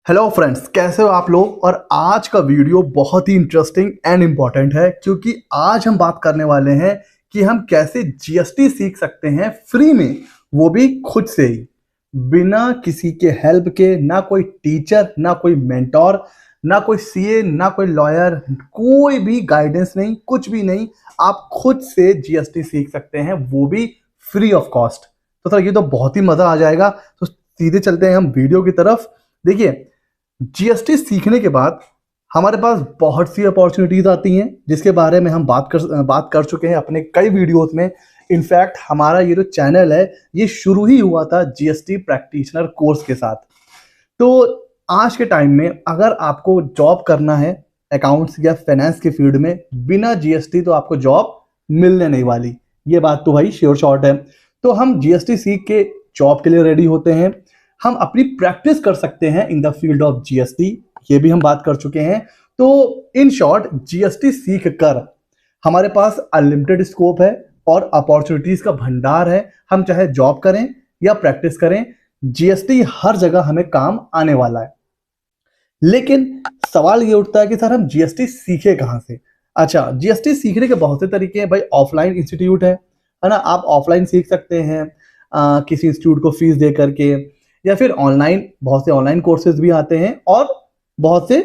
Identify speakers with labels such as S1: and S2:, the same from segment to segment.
S1: Hello friends, कैसे हो आप लोग। और आज का वीडियो बहुत ही इंटरेस्टिंग एंड इम्पॉर्टेंट है क्योंकि आज हम बात करने वाले हैं कि हम कैसे जीएसटी सीख सकते हैं फ्री में, वो भी खुद से ही, बिना किसी के हेल्प के। ना कोई टीचर, ना कोई मेंटोर, ना कोई सीए, ना कोई लॉयर, कोई भी गाइडेंस नहीं, कुछ भी नहीं। आप खुद से जीएसटी सीख सकते हैं, वो भी फ्री ऑफ कॉस्ट। तो सर ये तो बहुत ही मजा आ जाएगा। तो सीधे चलते हैं हम वीडियो की तरफ। देखिए, जीएसटी सीखने के बाद हमारे पास बहुत सी अपॉर्चुनिटीज आती हैं जिसके बारे में हम बात कर चुके हैं अपने कई वीडियोस में। इनफैक्ट हमारा ये जो चैनल है ये शुरू ही हुआ था जीएसटी प्रैक्टिशनर कोर्स के साथ। तो आज के टाइम में अगर आपको जॉब करना है अकाउंट्स या फाइनेंस के फील्ड में, बिना जीएसटी तो आपको जॉब मिलने नहीं वाली। ये बात तो भाई श्योर शॉर्ट है। तो हम जीएसटी सीख के जॉब के लिए रेडी होते हैं। हम अपनी प्रैक्टिस कर सकते हैं in the field of GST, ये भी हम बात कर चुके हैं। तो इन शॉर्ट, जीएसटी सीख कर हमारे पास अनलिमिटेड स्कोप है और अपॉर्चुनिटीज का भंडार है। हम चाहे जॉब करें या प्रैक्टिस करें, जीएसटी हर जगह हमें काम आने वाला है। लेकिन सवाल ये उठता है कि सर हम जीएसटी सीखे कहाँ से। अच्छा, जीएसटी सीखने के बहुत से तरीके हैं भाई। ऑफलाइन इंस्टीट्यूट है ना, आप ऑफलाइन सीख सकते हैं किसी इंस्टीट्यूट को फीस दे करके, या फिर ऑनलाइन बहुत से ऑनलाइन कोर्सेज भी आते हैं और बहुत से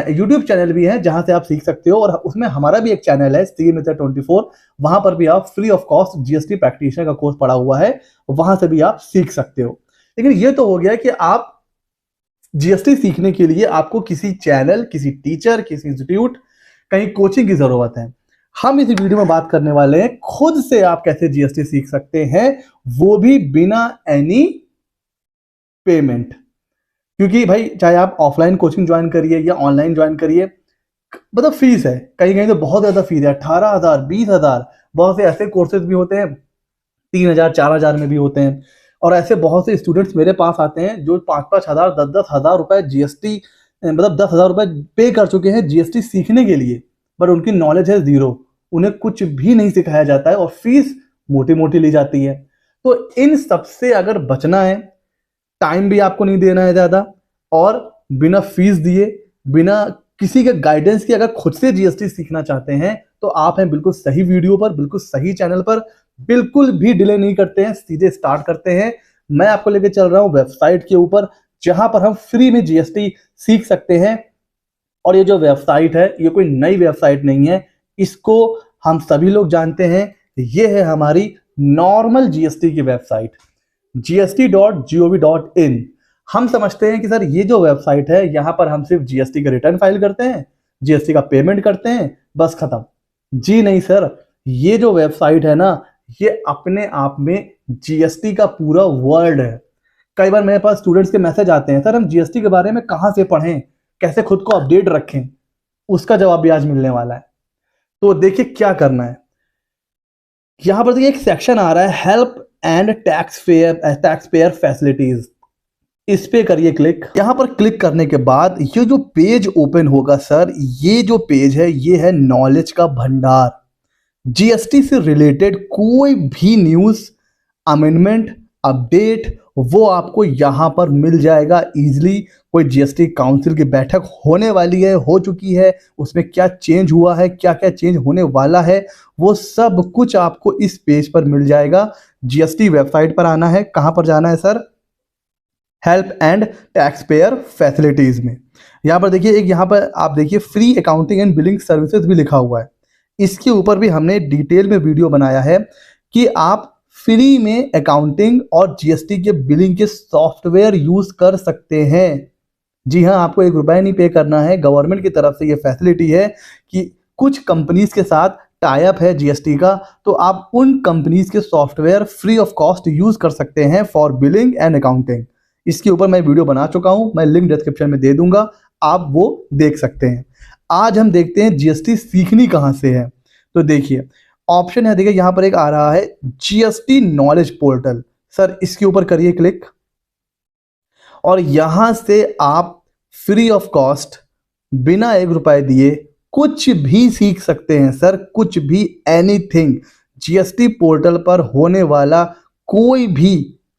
S1: यूट्यूब चैनल भी हैं जहां से आप सीख सकते हो। और उसमें हमारा भी एक चैनल है सीए मेथड 24, वहां पर भी आप free of cost GST practitioner का कोर्स पढ़ा हुआ है, वहां से भी आप सीख सकते हो। लेकिन ये तो हो गया कि आप जीएसटी सीखने के लिए आपको किसी चैनल, किसी टीचर, किसी इंस्टीट्यूट, कहीं कोचिंग की जरूरत है। हम इस वीडियो में बात करने वाले हैं खुद से आप कैसे जीएसटी सीख सकते हैं, वो भी बिना एनी पेमेंट। क्योंकि भाई चाहे आप ऑफलाइन कोचिंग ज्वाइन करिए या ऑनलाइन ज्वाइन करिए, मतलब फीस है, कहीं कहीं तो बहुत ज्यादा फीस है, 18,000, 20,000। बहुत से ऐसे कोर्सेज भी होते हैं 3,000, 4,000 में भी होते हैं। और ऐसे बहुत से स्टूडेंट्स मेरे पास आते हैं जो 5,000, 10,000 रुपए जीएसटी, मतलब 10,000 रुपए पे कर चुके हैं जीएसटी सीखने के लिए, पर उनकी नॉलेज है जीरो। उन्हें कुछ भी नहीं सिखाया जाता है और फीस मोटी मोटी ली जाती है। तो इन सबसे अगर बचना है, टाइम भी आपको नहीं देना है ज्यादा, और बिना फीस दिए, बिना किसी के गाइडेंस के अगर खुद से जीएसटी सीखना चाहते हैं, तो आप हैं बिल्कुल सही वीडियो पर, बिल्कुल सही चैनल पर। बिल्कुल भी डिले नहीं करते हैं, सीधे स्टार्ट करते हैं। मैं आपको लेके चल रहा हूं वेबसाइट के ऊपर जहां पर हम फ्री में जीएसटी सीख सकते हैं। और ये जो वेबसाइट है ये कोई नई वेबसाइट नहीं है, इसको हम सभी लोग जानते हैं। ये है हमारी नॉर्मल जीएसटी की वेबसाइट, gst.gov.in। हम समझते हैं कि सर ये जो वेबसाइट है यहाँ पर हम सिर्फ जीएसटी का रिटर्न फाइल करते हैं, जीएसटी का पेमेंट करते हैं, बस खत्म। जी नहीं सर, ये जो वेबसाइट है ना, ये अपने आप में जीएसटी का पूरा वर्ल्ड है। कई बार मेरे पास स्टूडेंट्स के मैसेज आते हैं, सर हम जीएसटी के बारे में कहाँ से पढ़ें, कैसे खुद को अपडेट रखें। उसका जवाब भी आज मिलने वाला है। तो देखिए क्या करना है। यहां पर देखिए एक सेक्शन आ रहा है help and tax payer facilities. इस पे करिए क्लिक। यहां पर क्लिक करने के बाद ये जो पेज ओपन होगा सर, ये जो पेज है ये है नॉलेज का भंडार। जीएसटी से रिलेटेड कोई भी न्यूज, अमेंडमेंट, अपडेट, वो आपको यहां पर मिल जाएगा इजीली। कोई जीएसटी काउंसिल की बैठक होने वाली है, हो चुकी है, उसमें क्या चेंज हुआ है, क्या क्या चेंज होने वाला है, वो सब कुछ आपको इस पेज पर मिल जाएगा। जीएसटी वेबसाइट पर आना है। कहां पर जाना है sir? Help and tax payer facilities में। यहां पर देखिए एक, यहां पर आप देखिए free accounting and billing services भी लिखा हुआ है। इसके ऊपर भी हमने डिटेल में वीडियो बनाया है कि आप फ्री में अकाउंटिंग और जीएसटी के बिलिंग के सॉफ्टवेयर यूज कर सकते हैं। जी हाँ, आपको 1 रुपया नहीं पे करना है। गवर्नमेंट की तरफ से ये फैसिलिटी है कि कुछ कंपनीज के साथ टाई अप है जीएसटी का, तो आप उन कंपनीज के software free of cost use कर सकते हैं फॉर बिलिंग एंड अकाउंटिंग। इसके ऊपर मैं वीडियो बना चुका हूं, मैं लिंक डिस्क्रिप्शन में दे दूंगा, आप वो देख सकते हैं। आज हम देखते हैं जीएसटी सीखनी कहां से है। तो देखिए ऑप्शन है, देखिए यहां पर एक आ रहा है जीएसटी नॉलेज पोर्टल। सर इसके ऊपर करिए क्लिक और यहां से आप फ्री ऑफ कॉस्ट, बिना 1 रुपए दिए कुछ भी सीख सकते हैं सर, कुछ भी, एनीथिंग। जीएसटी पोर्टल पर होने वाला कोई भी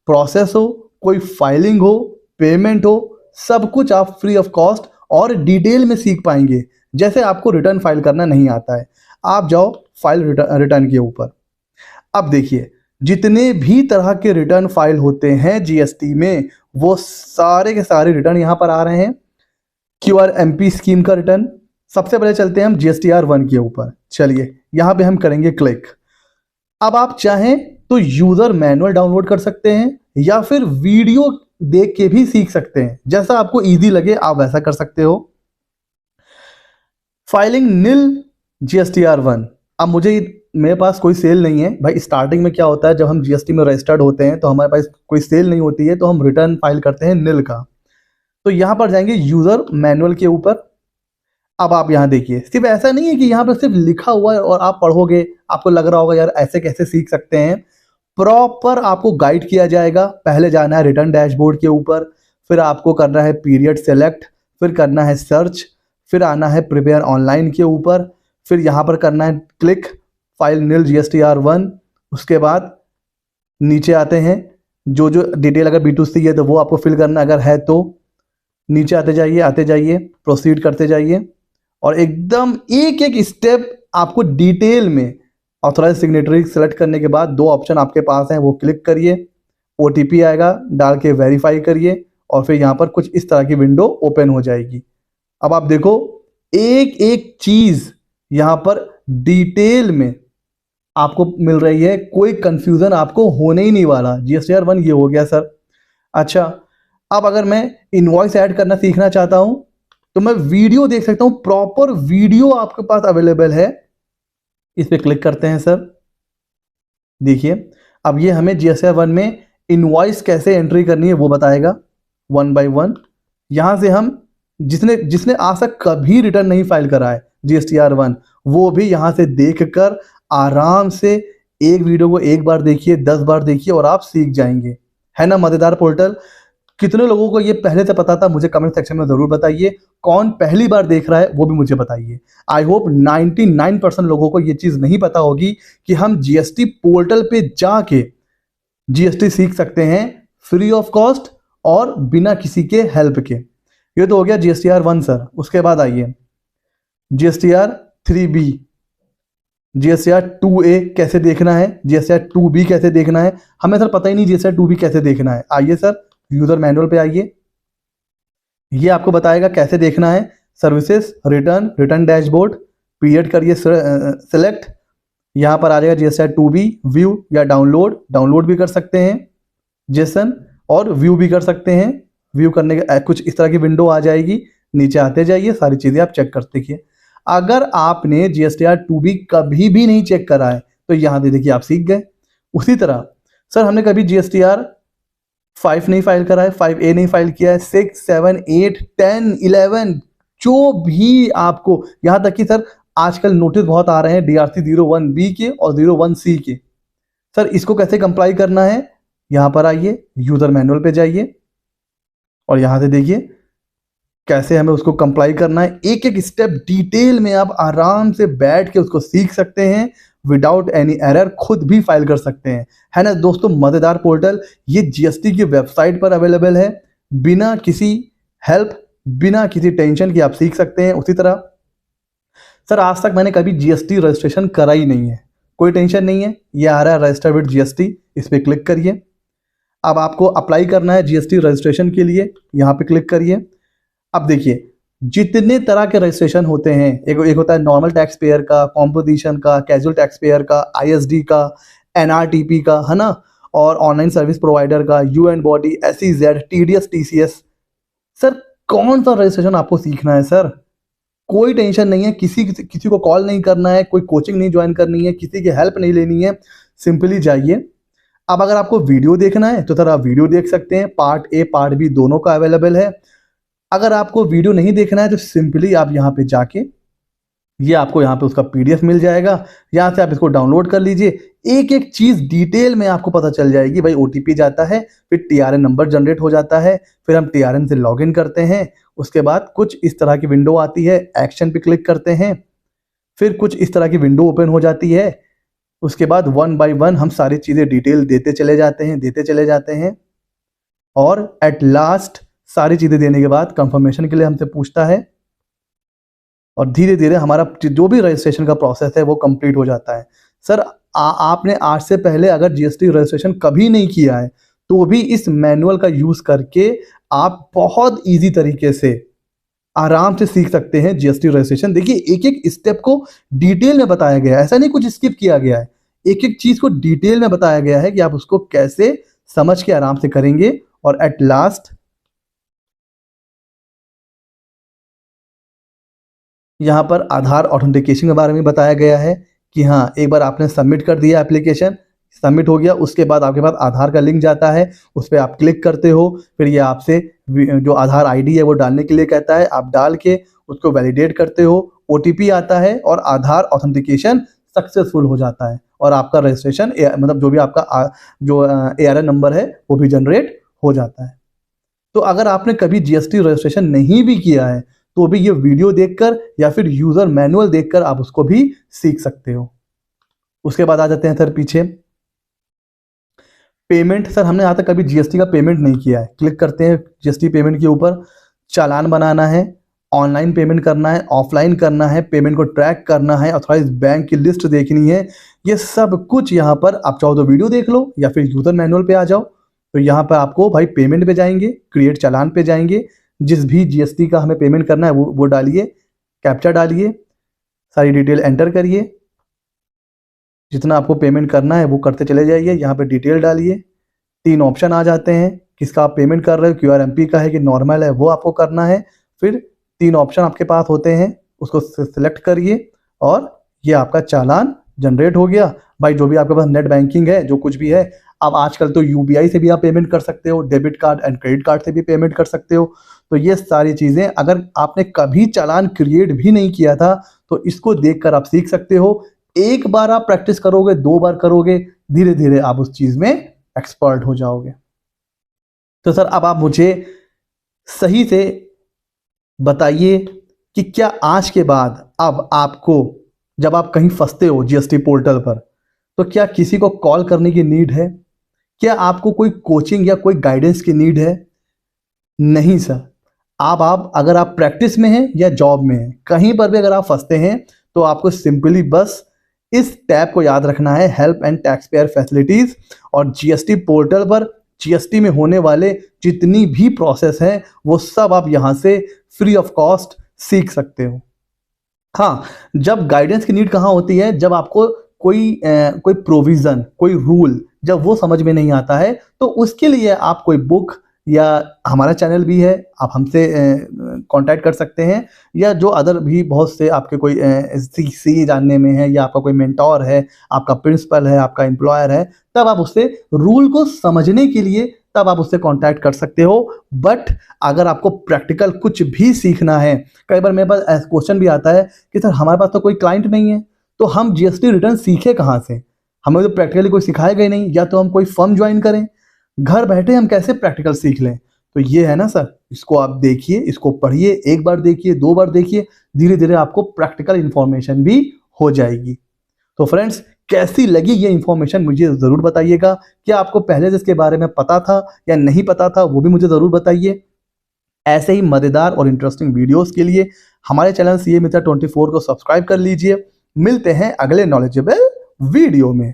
S1: प्रोसेस हो, कोई फाइलिंग हो, पेमेंट हो, सब कुछ आप फ्री ऑफ कॉस्ट और डिटेल में सीख पाएंगे। जैसे आपको रिटर्न फाइल करना नहीं आता है, आप जाओ फाइल रिटर्न के ऊपर। अब देखिए जितने भी तरह के रिटर्न फाइल होते हैं जीएसटी में, वो सारे के सारे रिटर्न यहाँ पर आ रहे हैं। QRMP स्कीम का रिटर्न। सबसे पहले चलते हैं हम GSTR1 के ऊपर। चलिए यहाँ पे हम करेंगे क्लिक। अब आप चाहें तो यूजर मैनुअल डाउनलोड कर सकते हैं या फिर वीडियो देख के भी सीख सकते हैं, जैसा आपको इजी लगे आप वैसा कर सकते हो। फाइलिंग नील GSTR1। अब मेरे पास कोई सेल नहीं है भाई। स्टार्टिंग में क्या होता है, जब हम जीएसटी में रजिस्टर्ड होते हैं तो हमारे पास कोई सेल नहीं होती है, तो हम रिटर्न फाइल करते हैं नील का। तो यहाँ पर जाएंगे यूजर मैनुअल के ऊपर। अब आप यहाँ देखिए, सिर्फ ऐसा नहीं है कि यहाँ पर सिर्फ लिखा हुआ है और आप पढ़ोगे, आपको लग रहा होगा यार ऐसे कैसे सीख सकते हैं। प्रॉपर आपको गाइड किया जाएगा। पहले जाना है रिटर्न डैशबोर्ड के ऊपर, फिर आपको करना है पीरियड सेलेक्ट, फिर करना है सर्च, फिर आना है प्रिपेयर ऑनलाइन के ऊपर, फिर यहाँ पर करना है क्लिक फाइल नील GSTR1। उसके बाद नीचे आते हैं, जो डिटेल अगर B2C है तो वो आपको फिल करना, अगर है तो नीचे आते जाइए प्रोसीड करते जाइए, और एकदम एक एक स्टेप आपको डिटेल में। ऑथराइज सिग्नेटरी सेलेक्ट करने के बाद 2 ऑप्शन आपके पास हैं, वो क्लिक करिए, OTP आएगा, डाल के वेरीफाई करिए, और फिर यहाँ पर कुछ इस तरह की विंडो ओपन हो जाएगी। अब आप देखो एक एक चीज यहाँ पर डिटेल में आपको मिल रही है, कोई कंफ्यूजन आपको होने ही नहीं वाला। GSTR1 ये हो गया सर। अच्छा, अब अगर मैं इनवॉइस ऐड करना सीखना चाहता हूं तो मैं वीडियो देख सकता हूं, प्रॉपर वीडियो आपके पास अवेलेबल है। इस पे क्लिक करते हैं सर। देखिए अब ये हमें GSTR1 में इनवॉइस कैसे एंट्री करनी है वो बताएगा 1 by 1। यहां से हम जिसने आज तक कभी रिटर्न नहीं फाइल करा है GSTR1, वो भी यहां से देखकर आराम से एक वीडियो को 1 बार देखिए, 10 बार देखिए और आप सीख जाएंगे। है ना मजेदार पोर्टल। कितने लोगों को ये पहले से पता था, मुझे कमेंट सेक्शन में जरूर बताइए। कौन पहली बार देख रहा है वो भी मुझे बताइए। आई होप 99% लोगों को ये चीज नहीं पता होगी कि हम GST पोर्टल पे जाके GST सीख सकते हैं फ्री ऑफ कॉस्ट और बिना किसी के हेल्प के। ये तो हो गया GSTR1 सर। उसके बाद आइए GSTR3B, GSTR2A कैसे देखना है, GSTR2B कैसे देखना है। हमें सर पता ही नहीं GSTR2B कैसे देखना है। आइए सर यूजर मैनुअल पे आइए, ये आपको बताएगा कैसे देखना है। सर्विसेज, रिटर्न डैशबोर्ड, पीरियड करिए सेलेक्ट। यहाँ पर आ जाएगा GSTR2B व्यू या डाउनलोड भी कर सकते हैं जेसन, और व्यू भी कर सकते हैं। व्यू करने के कुछ इस तरह की विंडो आ जाएगी। नीचे आते जाइए, सारी चीज़ें आप चेक करते देखिए। अगर आपने GSTR2B कभी भी नहीं चेक करा है तो यहाँ दे देखिए आप सीख गए। उसी तरह सर हमने कभी GSTR5 नहीं फाइल करा है, 5A नहीं फाइल किया है, 6, 7, 8, 10, 11 जो भी आपको, यहाँ तक कि सर आजकल नोटिस बहुत आ रहे हैं DRC 01B के और 01C के। सर इसको कैसे कंप्लाई करना है, यहाँ पर आइए यूजर मैनुअल पे जाइए और यहाँ से देखिए कैसे हमें उसको कंप्लाई करना है। एक एक स्टेप डिटेल में आप आराम से बैठ के उसको सीख सकते हैं विदाउट एनी एरर, खुद भी फाइल कर सकते हैं। है ना दोस्तों मजेदार पोर्टल। ये GST की वेबसाइट पर अवेलेबल है, बिना किसी हेल्प, बिना किसी टेंशन की आप सीख सकते हैं। उसी तरह सर आज तक मैंने कभी GST रजिस्ट्रेशन करा ही नहीं है, कोई टेंशन नहीं है। ये आ रहा है रजिस्टर विद GST, इस पर क्लिक करिए। अब आपको अप्लाई करना है GST रजिस्ट्रेशन के लिए, यहाँ पे क्लिक करिए। अब देखिए जितने तरह के रजिस्ट्रेशन होते हैं, एक होता है नॉर्मल टैक्स पेयर का, कॉम्पोजिशन का, कैजुअल टैक्स पेयर का, ISD का, NRTP का, है ना, और ऑनलाइन सर्विस प्रोवाइडर का, UN body, SEZ, TDS, TCS। Sir कौन सा रजिस्ट्रेशन आपको सीखना है सर, कोई टेंशन नहीं है। किसी को कॉल नहीं करना है, कोई कोचिंग नहीं ज्वाइन करनी है, किसी की हेल्प नहीं लेनी है, सिंपली जाइए। अब अगर आपको वीडियो देखना है तो सर आप वीडियो देख सकते हैं, पार्ट A पार्ट B दोनों का अवेलेबल है। अगर आपको वीडियो नहीं देखना है तो सिंपली आप यहाँ पे जाके, ये आपको यहाँ पे उसका PDF मिल जाएगा, यहाँ से आप इसको डाउनलोड कर लीजिए। एक एक चीज़ डिटेल में आपको पता चल जाएगी। भाई OTP जाता है, फिर TRN नंबर जनरेट हो जाता है, फिर हम TRN से लॉगिन करते हैं। उसके बाद कुछ इस तरह की विंडो आती है, एक्शन पे क्लिक करते हैं, फिर कुछ इस तरह की विंडो ओपन हो जाती है। उसके बाद 1 by 1 हम सारी चीज़ें डिटेल देते चले जाते हैं और एट लास्ट सारी चीज़ें देने के बाद कंफर्मेशन के लिए हमसे पूछता है और धीरे धीरे हमारा जो भी रजिस्ट्रेशन का प्रोसेस है वो कंप्लीट हो जाता है। सर आपने आज से पहले अगर जीएसटी रजिस्ट्रेशन कभी नहीं किया है तो भी इस मैनुअल का यूज़ करके आप बहुत ईजी तरीके से आराम से सीख सकते हैं जीएसटी रजिस्ट्रेशन। देखिए एक एक स्टेप को डिटेल में बताया गया है, ऐसा नहीं कुछ स्किप किया गया है। एक एक चीज़ को डिटेल में बताया गया है कि आप उसको कैसे समझ के आराम से करेंगे। और एट लास्ट यहाँ पर आधार ऑथेंटिकेशन के बारे में बताया गया है कि हाँ, एक बार आपने सबमिट कर दिया एप्लीकेशन, सबमिट हो गया, उसके बाद आपके पास आधार का लिंक जाता है, उस पर आप क्लिक करते हो, फिर ये आपसे जो आधार आईडी है वो डालने के लिए कहता है, आप डाल के उसको वैलिडेट करते हो, ओटीपी आता है और आधार ऑथेंटिकेशन सक्सेसफुल हो जाता है और आपका रजिस्ट्रेशन मतलब जो भी आपका जो ARN नंबर है वो भी जनरेट हो जाता है। तो अगर आपने कभी जीएसटी रजिस्ट्रेशन नहीं भी किया है तो भी ये वीडियो देखकर या फिर यूजर मैनुअल देखकर आप उसको भी सीख सकते हो। उसके बाद आ जाते हैं सर पीछे पेमेंट। सर हमने आज तक कभी जीएसटी का पेमेंट नहीं किया है, क्लिक करते हैं जीएसटी पेमेंट के ऊपर। चालान बनाना है, ऑनलाइन पेमेंट करना है, ऑफलाइन करना है, पेमेंट को ट्रैक करना है, ऑथराइज बैंक की लिस्ट देखनी है, ये सब कुछ यहाँ पर आप चाहो तो वीडियो देख लो या फिर यूजर मैनुअल पे आ जाओ। तो यहाँ पर आपको भाई पेमेंट पे जाएंगे, क्रिएट चालान पे जाएंगे, जिस भी जीएसटी का हमें पेमेंट करना है वो डालिए, कैप्चा डालिए, सारी डिटेल एंटर करिए, जितना आपको पेमेंट करना है वो करते चले जाइए। यहाँ पे डिटेल डालिए, 3 ऑप्शन आ जाते हैं, किसका आप पेमेंट कर रहे हो, QRMP का है कि नॉर्मल है, वो आपको करना है। फिर 3 ऑप्शन आपके पास होते हैं, उसको सिलेक्ट करिए और ये आपका चालान जनरेट हो गया। भाई जो भी आपके पास नेट बैंकिंग है, जो कुछ भी है, अब आजकल तो UPI से भी आप पेमेंट कर सकते हो, debit card and credit card से भी पेमेंट कर सकते हो। तो ये सारी चीज़ें अगर आपने कभी चालान क्रिएट भी नहीं किया था तो इसको देखकर आप सीख सकते हो। एक बार आप प्रैक्टिस करोगे, 2 बार करोगे, धीरे धीरे आप उस चीज़ में एक्सपर्ट हो जाओगे। तो सर अब आप मुझे सही से बताइए कि क्या आज के बाद अब आपको जब आप कहीं फंसते हो जीएसटी पोर्टल पर तो क्या किसी को कॉल करने की नीड है? क्या आपको कोई कोचिंग या कोई गाइडेंस की नीड है? नहीं सर। आप अगर आप प्रैक्टिस में हैं या जॉब में हैं, कहीं पर भी अगर आप फंसते हैं तो आपको सिंपली बस इस टैब को याद रखना है, help and tax payer facilities, और जीएसटी पोर्टल पर जीएसटी में होने वाले जितनी भी प्रोसेस हैं वो सब आप यहाँ से फ्री ऑफ कॉस्ट सीख सकते हो। हाँ, जब गाइडेंस की नीड कहाँ होती है, जब आपको कोई प्रोविज़न, कोई रूल जब वो समझ में नहीं आता है तो उसके लिए आप कोई बुक या हमारा चैनल भी है, आप हमसे कांटेक्ट कर सकते हैं, या जो अदर भी बहुत से आपके कोई सी जानने में है, या आपका कोई मेंटोर है, आपका प्रिंसिपल है, आपका एम्प्लॉयर है, तब आप उससे रूल को समझने के लिए तब आप उससे कांटेक्ट कर सकते हो। बट अगर आपको प्रैक्टिकल कुछ भी सीखना है, कई बार मेरे पास क्वेश्चन भी आता है कि सर हमारे पास तो कोई क्लाइंट नहीं है तो हम जीएसटी रिटर्न सीखे कहाँ से, हमें तो प्रैक्टिकली कोई सिखाएगा ही नहीं, या तो हम कोई फर्म ज्वाइन करें, घर बैठे हम कैसे प्रैक्टिकल सीख लें। तो ये है ना सर, इसको आप देखिए, इसको पढ़िए, एक बार देखिए, 2 बार देखिए, धीरे धीरे आपको प्रैक्टिकल इन्फॉर्मेशन भी हो जाएगी। तो फ्रेंड्स, कैसी लगी ये इन्फॉर्मेशन मुझे ज़रूर बताइएगा। क्या आपको पहले से इसके बारे में पता था या नहीं पता था, वो भी मुझे ज़रूर बताइए। ऐसे ही मज़ेदार और इंटरेस्टिंग वीडियोस के लिए हमारे चैनल CA मित्र 24 को सब्सक्राइब कर लीजिए। मिलते हैं अगले नॉलेजेबल वीडियो में।